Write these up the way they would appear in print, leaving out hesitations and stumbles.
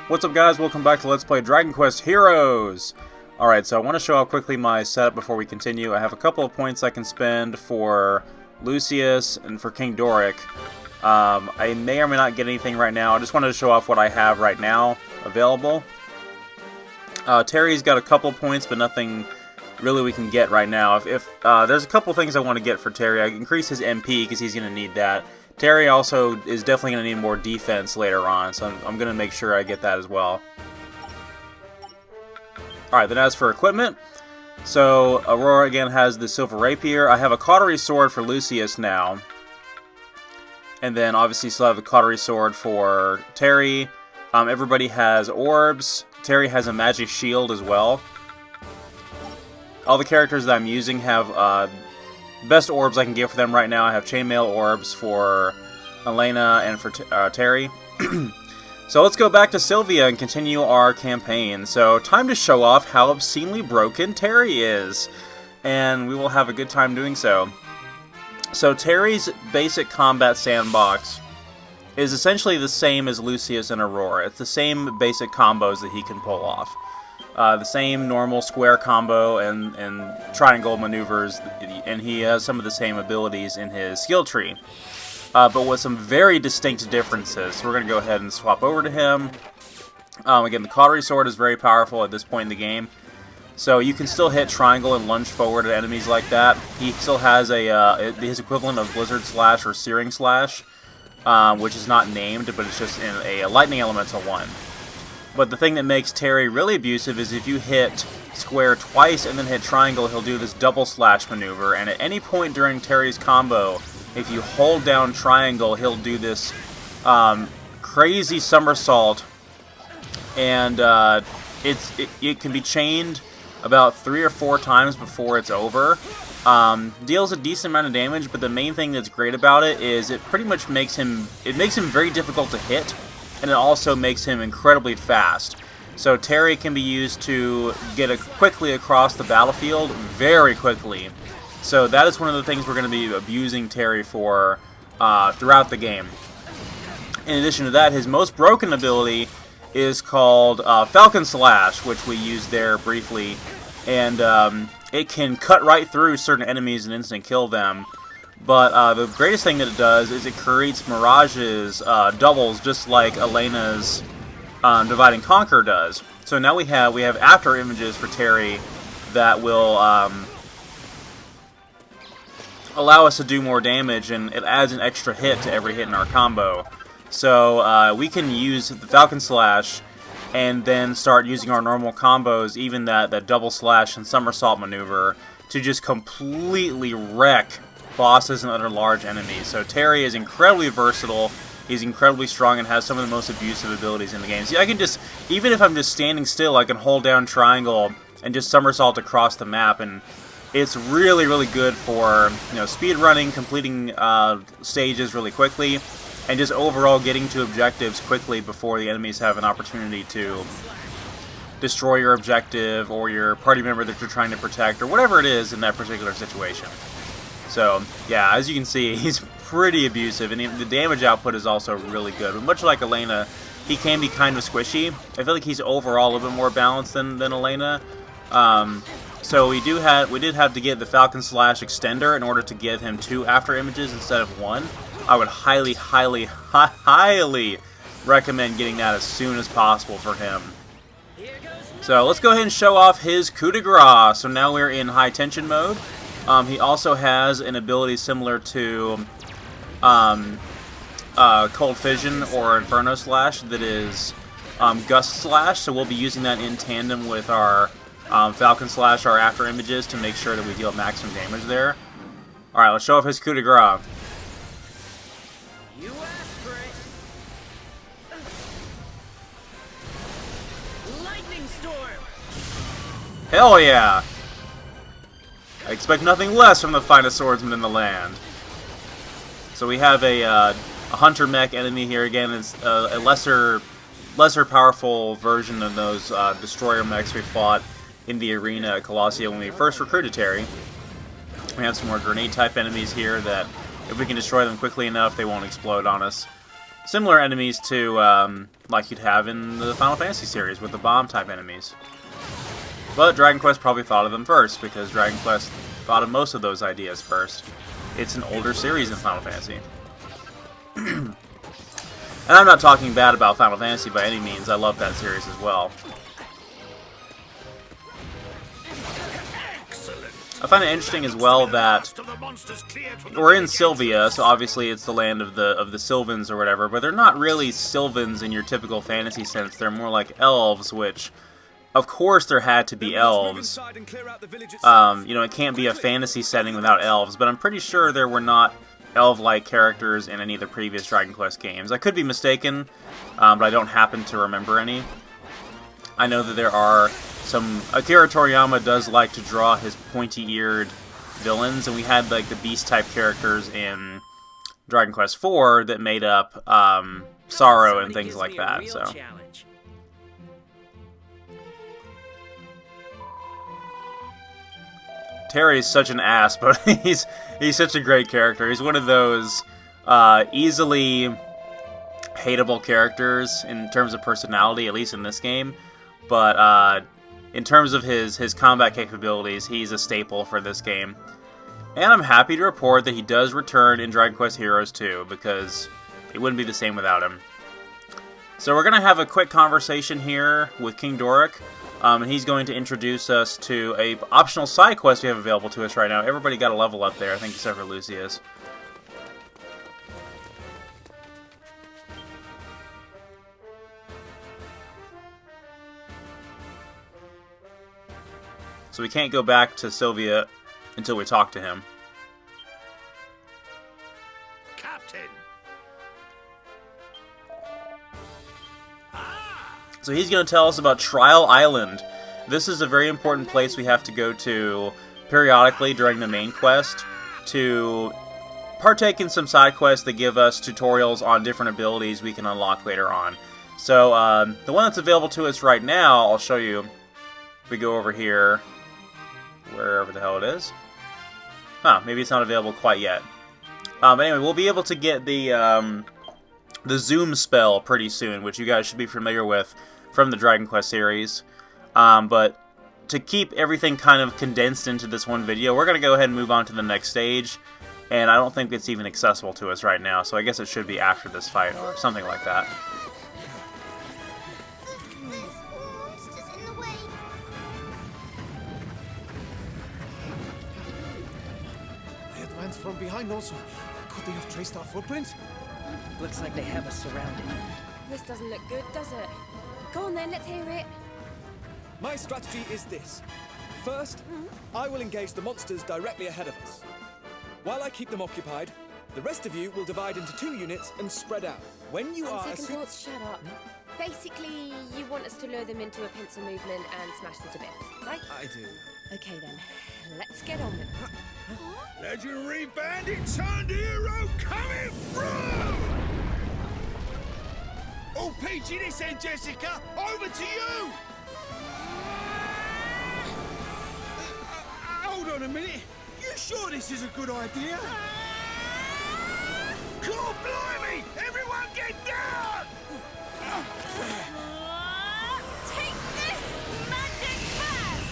What's up, guys? Welcome back to Let's Play Dragon Quest Heroes! Alright, so I want to show off quickly my setup before we continue. I have a couple of points I can spend for Lucius and for King Doric. I may or may not get anything right now. I just wanted to show off what I have right now available. Terry's got a couple points, but nothing really we can get right now. If there's a couple things I want to get for Terry. I increase his MP because he's going to need that. Terry also is definitely going to need more defense later on, so I'm going to make sure I get that as well. Alright, then as for equipment, so Aurora again has the Silver Rapier. I have a Cautery Sword for Lucius now. And then obviously still have the Cautery Sword for Terry. Everybody has orbs. Terry has a magic shield as well. All the characters that I'm using have best orbs I can get for them right now. I have chainmail orbs for Elena and for Terry. So let's go back to Sylvia and continue our campaign. So time to show off how obscenely broken Terry is. And we will have a good time doing so. So Terry's basic combat sandbox is essentially the same as Lucius and Aurora. It's the same basic combos that he can pull off. The same normal square combo and triangle maneuvers, and he has some of the same abilities in his skill tree. But with some very distinct differences. So we're going to go ahead and swap over to him. Again, the Cautery Sword is very powerful at this point in the game. So you can still hit triangle and lunge forward at enemies like that. He still has his equivalent of Blizzard Slash or Searing Slash, which is not named, but it's just in a Lightning Elemental one. But the thing that makes Terry really abusive is if you hit square twice and then hit triangle, he'll do this double slash maneuver. And at any point during Terry's combo, if you hold down triangle, he'll do this crazy somersault. And it can be chained about 3 or 4 times before it's over. Deals a decent amount of damage, but the main thing that's great about it is it pretty much makes him very difficult to hit. And it also makes him incredibly fast. So Terry can be used to get quickly across the battlefield very quickly. So that is one of the things we're going to be abusing Terry for throughout the game. In addition to that, his most broken ability is called Falcon Slash, which we used there briefly. And it can cut right through certain enemies and instant kill them. But the greatest thing that it does is it creates mirages, doubles, just like Elena's Divide and Conquer does. So now we have after images for Terry that will allow us to do more damage, and it adds an extra hit to every hit in our combo. So we can use the Falcon Slash and then start using our normal combos, even that double slash and somersault maneuver, to just completely wreck bosses and other large enemies. So Terry is incredibly versatile, he's incredibly strong, and has some of the most abusive abilities in the game. See, I can just, even if I'm just standing still, I can hold down triangle and just somersault across the map, and it's really, really good for, speed running, completing stages really quickly, and just overall getting to objectives quickly before the enemies have an opportunity to destroy your objective or your party member that you're trying to protect, or whatever it is in that particular situation. So, yeah, as you can see, he's pretty abusive, and the damage output is also really good. But much like Elena, he can be kind of squishy. I feel like he's overall a little bit more balanced than Elena. So we did have to get the Falcon Slash extender in order to give him 2 after images instead of 1. I would highly, highly, highly recommend getting that as soon as possible for him. So let's go ahead and show off his coup de grace. So now we're in high tension mode. He also has an ability similar to Cold Fission or Inferno Slash that is Gust Slash, so we'll be using that in tandem with our Falcon Slash, our after images, to make sure that we deal maximum damage there. Alright, let's show off his coup de grace. Lightning storm. Hell yeah! I expect nothing less from the finest swordsman in the land. So we have a hunter mech enemy here. Again, it's a lesser powerful version of those destroyer mechs we fought in the arena at Colossia when we first recruited Terry. We have some more grenade type enemies here that, if we can destroy them quickly enough, they won't explode on us. similar enemies to like you'd have in the Final Fantasy series with the bomb-type enemies. But Dragon Quest probably thought of them first, because Dragon Quest thought of most of those ideas first. It's an older series in Final Fantasy. And I'm not talking bad about Final Fantasy by any means, I love that series as well. I find it interesting as well that we're in Sylvia, so obviously it's the land of the Sylvans or whatever, but they're not really Sylvans in your typical fantasy sense. They're more like elves, which, of course, there had to be elves. You know, it can't be a fantasy setting without elves, but I'm pretty sure there were not elf-like characters in any of the previous Dragon Quest games. I could be mistaken, but I don't happen to remember any. I know that there are some... Akira Toriyama does like to draw his pointy-eared villains, and we had like the beast-type characters in Dragon Quest IV that made up Sorrow and things like that. So Terry's such an ass, but he's such a great character. He's one of those easily hateable characters in terms of personality, at least in this game. But in terms of his combat capabilities, he's a staple for this game. And I'm happy to report that he does return in Dragon Quest Heroes 2, because it wouldn't be the same without him. So we're going to have a quick conversation here with King Doric, and he's going to introduce us to a optional side quest we have available to us right now. Everybody got a level up there, I think, except for Lucius. So we can't go back to Sylvia until we talk to him. Captain. So he's going to tell us about Trial Island. This is a very important place we have to go to periodically during the main quest to partake in some side quests that give us tutorials on different abilities we can unlock later on. So the one that's available to us right now, I'll show you. If we go over here, wherever the hell it is. Huh, maybe it's not available quite yet. But anyway, we'll be able to get the Zoom spell pretty soon, which you guys should be familiar with from the Dragon Quest series. But to keep everything kind of condensed into this one video, we're going to go ahead and move on to the next stage. And I don't think it's even accessible to us right now, so I guess it should be after this fight or something like that. From behind also. Could they have traced our footprints? Looks like they have us surrounded. This doesn't look good, does it? Go on then, let's hear it. My strategy is this. First, I will engage the monsters directly ahead of us. While I keep them occupied, the rest of you will divide into 2 units and spread out. When you On are... second thoughts, shut up. Basically, you want us to lure them into a pincer movement and smash them to bits, right? I do. Okay then, let's get on with it. Legendary bandit turned hero coming through! All peachy this end, Jessica! Over to you! Hold on a minute. You sure this is a good idea? Cor Blimey! Everyone get down! Take this, magic fast!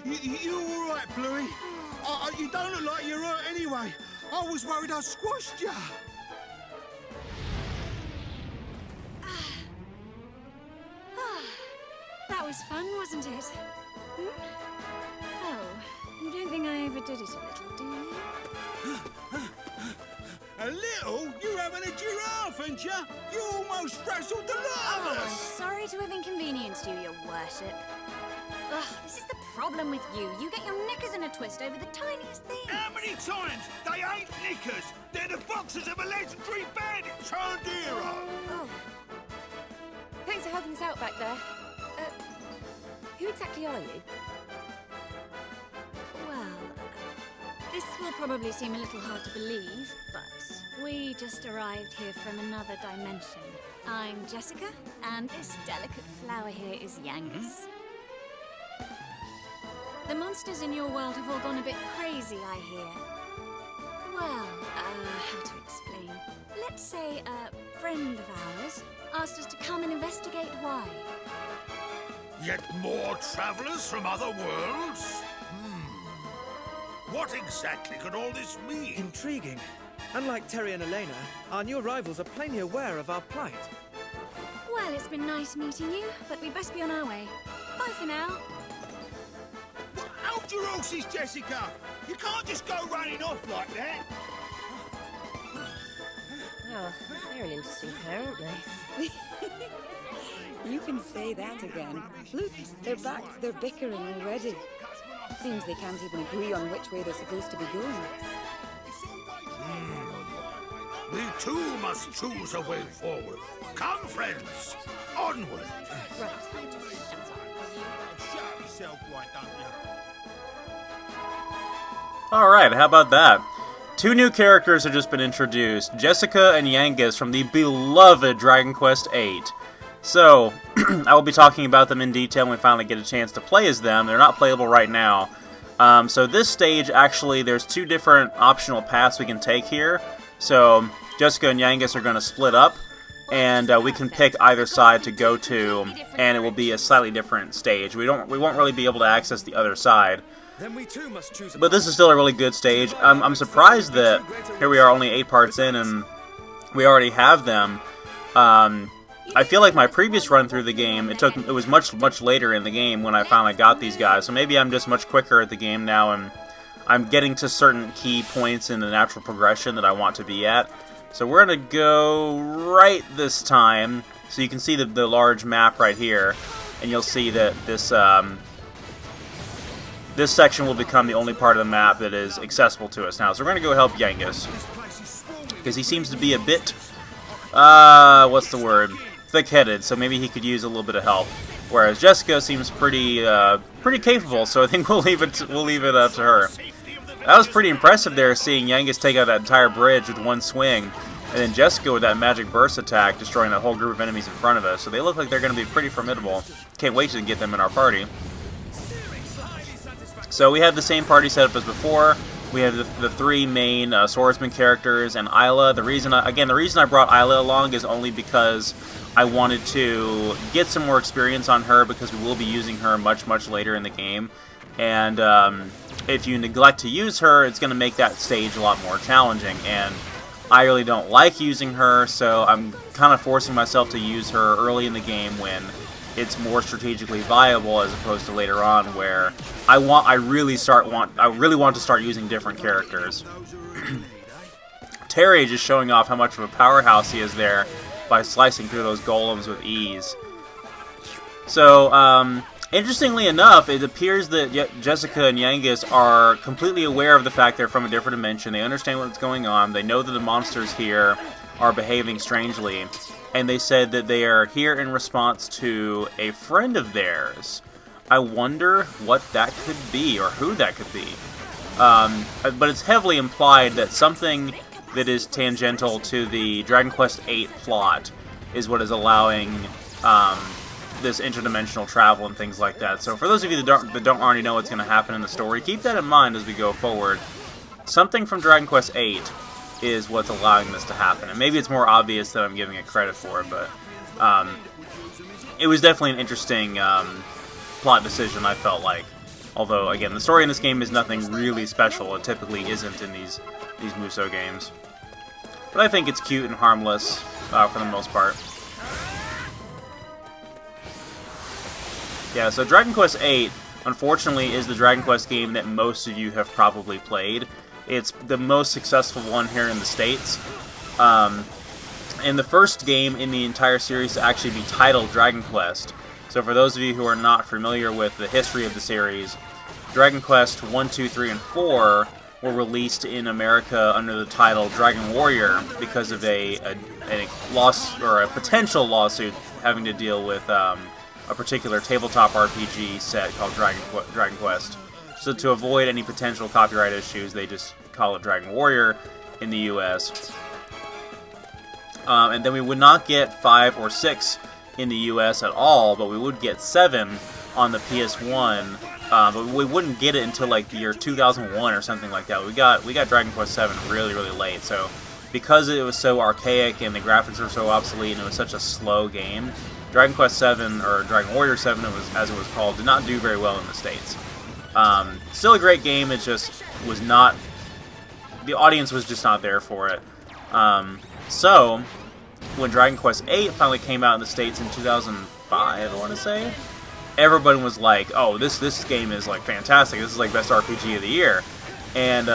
You all right, Bluey? You don't look like you're hurt anyway. I was worried I squashed you. That was fun, wasn't it? Oh, you don't think I overdid it a little, do you? A little? You having a giraffe, ain't ya? You almost frazzled the lot of Oh, I'm us. sorry to have inconvenienced you, your worship. Ugh, this is the problem with you. You get your knickers in a twist over the tiniest thing. How many times? They ain't knickers. They're the boxers of a legendary bandit turned hero. Oh. Thanks for helping us out back there. Who exactly are you? Well, this will probably seem a little hard to believe, but we just arrived here from another dimension. I'm Jessica, and this delicate flower here is Yangus. The monsters in your world have all gone a bit crazy, I hear. Well, how to explain? Let's say a friend of ours asked us to come and investigate why. Yet more travelers from other worlds? What exactly could all this mean? Intriguing. Unlike Terry and Elena, our new arrivals are plainly aware of our plight. Well, it's been nice meeting you, but we best be on our way. Bye for now. Hold your horses, Jessica! You can't just go running off like that! Well, they're an interesting pair, aren't they? You can say that again. Look, they're back to their bickering already. Seems they can't even agree on which way they're supposed to be going. We too must choose a way forward. Come, friends, onward! Right. Shut yourself, why don't you? Alright, how about that? 2 new characters have just been introduced, Jessica and Yangus from the beloved Dragon Quest VIII. So, I will be talking about them in detail when we finally get a chance to play as them. They're not playable right now. So this stage, actually, there's 2 different optional paths we can take here. So, Jessica and Yangus are going to split up, and we can pick either side to go to, and it will be a slightly different stage. We won't really be able to access the other side. Then we too must choose. But this is still a really good stage. I'm surprised that here we are only 8 parts in, and we already have them. I feel like my previous run through the game, it was much later in the game when I finally got these guys. So maybe I'm just much quicker at the game now, and I'm getting to certain key points in the natural progression that I want to be at. So we're gonna go right this time. So you can see the large map right here, and you'll see that this section will become the only part of the map that is accessible to us now. So we're gonna go help Yangus, because he seems to be a bit, what's the word? Thick-headed, so maybe he could use a little bit of help. Whereas Jessica seems pretty capable, so I think we'll leave it up to her. That was pretty impressive there, seeing Yangus take out that entire bridge with one swing, and then Jessica with that magic burst attack, destroying that whole group of enemies in front of us. So they look like they're going to be pretty formidable. Can't wait to get them in our party. So we have the same party setup as before. We have the 3 main swordsman characters and Isla. The reason I brought Isla along is only because I wanted to get some more experience on her, because we will be using her much later in the game. And if you neglect to use her, it's going to make that stage a lot more challenging. And I really don't like using her, so I'm kind of forcing myself to use her early in the game when it's more strategically viable, as opposed to later on where I really want to start using different characters. Terry just showing off how much of a powerhouse he is there by slicing through those golems with ease. So, interestingly enough, it appears that Jessica and Yangus are completely aware of the fact they're from a different dimension. They understand what's going on. They know that the monsters here are behaving strangely. And they said that they are here in response to a friend of theirs. I wonder what that could be, or who that could be. But it's heavily implied that something that is tangential to the Dragon Quest VIII plot is what is allowing this interdimensional travel and things like that. So for those of you that don't already know what's going to happen in the story, keep that in mind as we go forward. Something from Dragon Quest VIII is what's allowing this to happen. And maybe it's more obvious than I'm giving it credit for, but it was definitely an interesting plot decision, I felt like. Although, again, the story in this game is nothing really special. It typically isn't in these Musou games. But I think it's cute and harmless for the most part. Yeah, so Dragon Quest VIII, unfortunately, is the Dragon Quest game that most of you have probably played. It's the most successful one here in the States. And the first game in the entire series to actually be titled Dragon Quest. So for those of you who are not familiar with the history of the series, Dragon Quest 1, 2, 3, and 4 were released in America under the title Dragon Warrior because of a potential lawsuit having to deal with a particular tabletop RPG set called Dragon Quest. So to avoid any potential copyright issues, they just call it Dragon Warrior in the US. And then we would not get 5 or 6 in the US at all, but we would get 7 on the PS1. But we wouldn't get it until like the year 2001 or something like that. We got Dragon Quest VII really, really late. So because it was so archaic and the graphics were so obsolete and it was such a slow game, Dragon Quest VII, or Dragon Warrior 7 as it was called, did not do very well in the States. Still a great game, it just was not... The audience was just not there for it. So, when Dragon Quest VIII finally came out in the States in 2005, I want to say, everybody was like, oh, this game is like fantastic, this is like best RPG of the year. And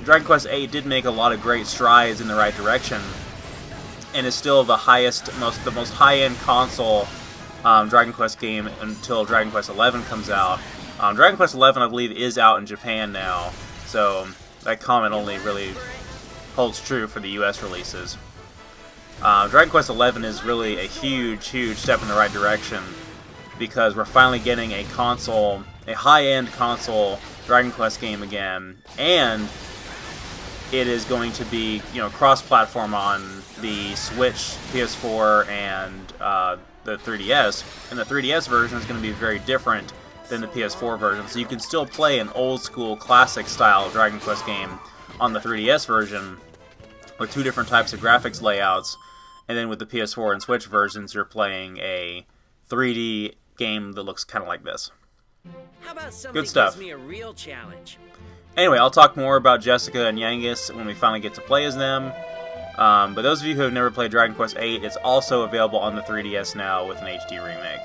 Dragon Quest VIII did make a lot of great strides in the right direction, and is still the most high-end console Dragon Quest game until Dragon Quest XI comes out. Dragon Quest XI, I believe, is out in Japan now, so that comment only really holds true for the US releases. Dragon Quest XI is really a huge, huge step in the right direction, because we're finally getting a high-end console Dragon Quest game again, and it is going to be, cross-platform on the Switch, PS4, and the 3DS. And the 3DS version is going to be very different than the PS4 version, so you can still play an old-school, classic-style Dragon Quest game on the 3DS version with 2 different types of graphics layouts, and then with the PS4 and Switch versions, you're playing a 3D game that looks kind of like this. How about somebody Good stuff. gives me a real challenge? Anyway, I'll talk more about Jessica and Yangus when we finally get to play as them. But those of you who have never played Dragon Quest VIII, it's also available on the 3DS now with an HD remake.